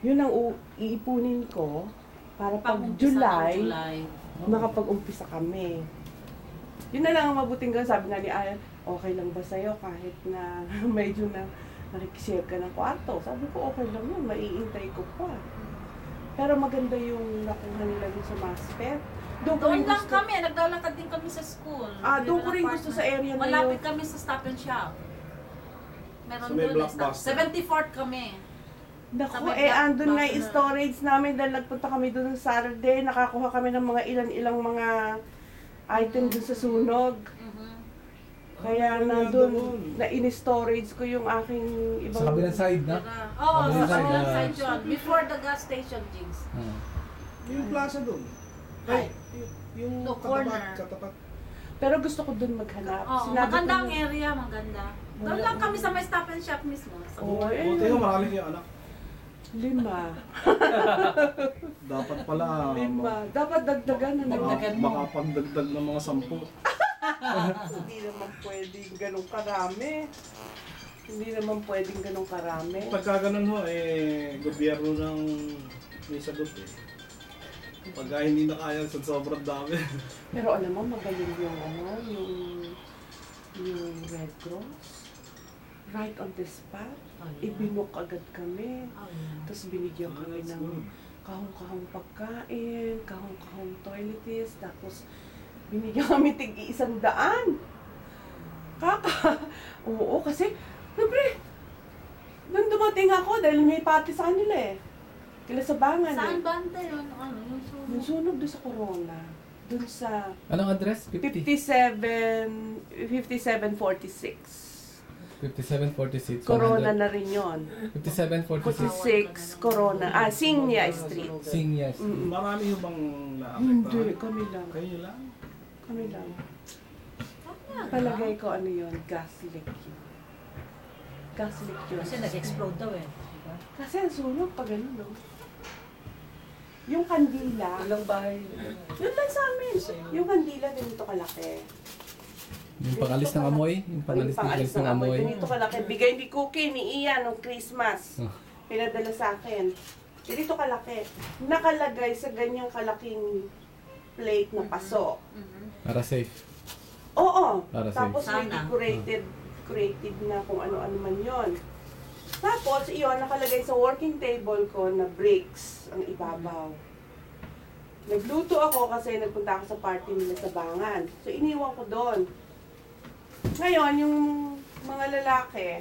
Yun ang iipunin ko para pag Pag-umpisa ng July, makapag-umpisa kami. Yun na lang ang mabuting gawin. Sabi nga ni Ayan, okay lang ba sa'yo kahit na medyo na nakikishare ka ng kwarto? Sabi ko, okay lang yun, maiintay ko pa. Pero maganda yung nakuha nila dun sa MASPET. Doon lang kami, naglalakad din kami sa school. Doon ko rin gusto sa area na yun. Malapit kami sa Stop and Shop. Meron So, may doon, Blockbuster. 74th kami. Naku, Sa may andun nga yung Blockbuster. storage namin dahil nagpunta kami doon ng Saturday. Nakakuha kami ng mga ilang mga item doon sa sunog. Kaya na doon, na in-storage ko yung aking ibang... Sa kabilang side na? Oo, sa Kabilang side, kabilang ah. side yun. Before the gas station, Jigs. Yung plaza doon. Ay. Yung No, corner. katapat. Pero gusto ko doon maghanap. Oo, Sinabi ko maganda ang na- area, maganda. Doon lang kami sa may Stop and Shop mismo. Sa Oo, Buti nga marami kayong anak. 5. Dapat pala. 5. Dapat dagdagan na Dagdagan mo. Baka pagdagdag ng mga 10. Hindi naman pwedeng ganun karami. Hindi naman pwedeng ganun karami. Pagka ganun ho, gobyerno ng may sagot eh. Pagka hindi na kaya sa sobrang dami. Pero alam mo, magaling yung yung Red Cross. Right on the spot. Oh, yeah. Ibinok agad kami. Oh, yeah. Tapos binigyan kami That's ng good. kahong-kahong pagkain, kahong-kahong toiletries, tapos binigyan kami tig-100. Oo, kasi, siyempre, nung dumating ako, dahil may party sa kanila eh. Kila sa bangan Saan eh. banda yun? Ano, yung sunog? Yung sunog doon sa Corona. Doon sa Anong address? 50? 5746. 5746. Corona na rin yon. 5746. 46 Corona. Signia Street. Seniors. Mm. Marami yung bang Hindi, naapektahan? kami lang. Kayo lang? Kami lang. Ah, Palagay ko ano yon, gas leak yun. Gas leak yun. Kasi nag-explode daw eh. Diba? Kasi ang sunog pag ano, no? Yung kandila, Ilang bahay? yun lang sa amin. Yung kandila ganito kalaki. Yung pangalis ng amoy? Yung pangalis ng amoy? Ganito kalaki. Bigay ni Cookie, ni Ian, nung Christmas. Oh. Pinadala sa akin. Ganito kalaki. Nakalagay sa ganyang kalaking plate na paso. Para safe. Oo. Para Tapos safe. may Sana. decorated na kung ano-ano man yon. Tapos, iyon, nakalagay sa working table ko na bricks ang ibabaw. Nagluto ako kasi nagpunta ako sa party nila sa Bangan. So, iniwan ko doon. Ngayon, yung mga lalaki,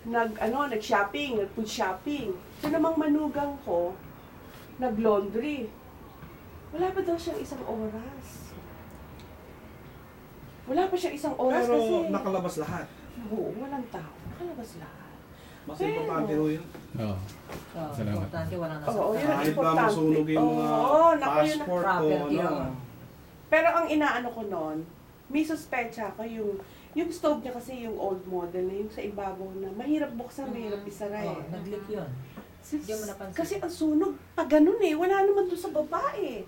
nag-shopping, nag-food shopping. So, namang manugang ko, nag-laundry. Wala pa daw siyang isang oras. Wala pa siyang isang oras Pero kasi... nakalabas lahat. Oo, walang tao. Nakalabas lahat. Mas Pero- importante ho yun. Oo. So, Salamat. importante wala na Oo, yun ang Kahit na importante. masunog yung mga Oo, naku, yun ang passport o property, ano. oh. Pero ang inaano ko noon, may suspecha ko yung stove niya kasi yung old model na yung sa ibabaw na mahirap buksan, mahirap isara eh. Oh, nag-leak yun. Sis- Hindi mo napansin. Kasi ang sunog, pag ganun eh, wala naman doon sa babae.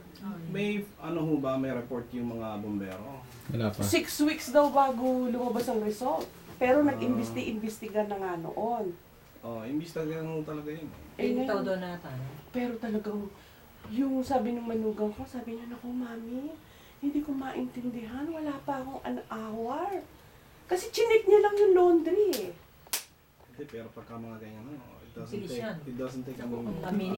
May ano ho ba, may report yung mga bombero? Wala pa. 6 weeks daw bago lumabas ang result. Pero nag-imbestiga na nga noon. Oh, imbestigahan ho talaga yun. Pinitaw ngayon- doon na tayo. Pero talagang, yung sabi ng manugang ko, sabi niya, naku mami, hindi ko maintindihan, wala pa akong an hour. Kasi chinik niya lang yung laundry eh. Hindi, pero pagka mga ganyan, no, Bilis yan. it doesn't take a Ang moment. dami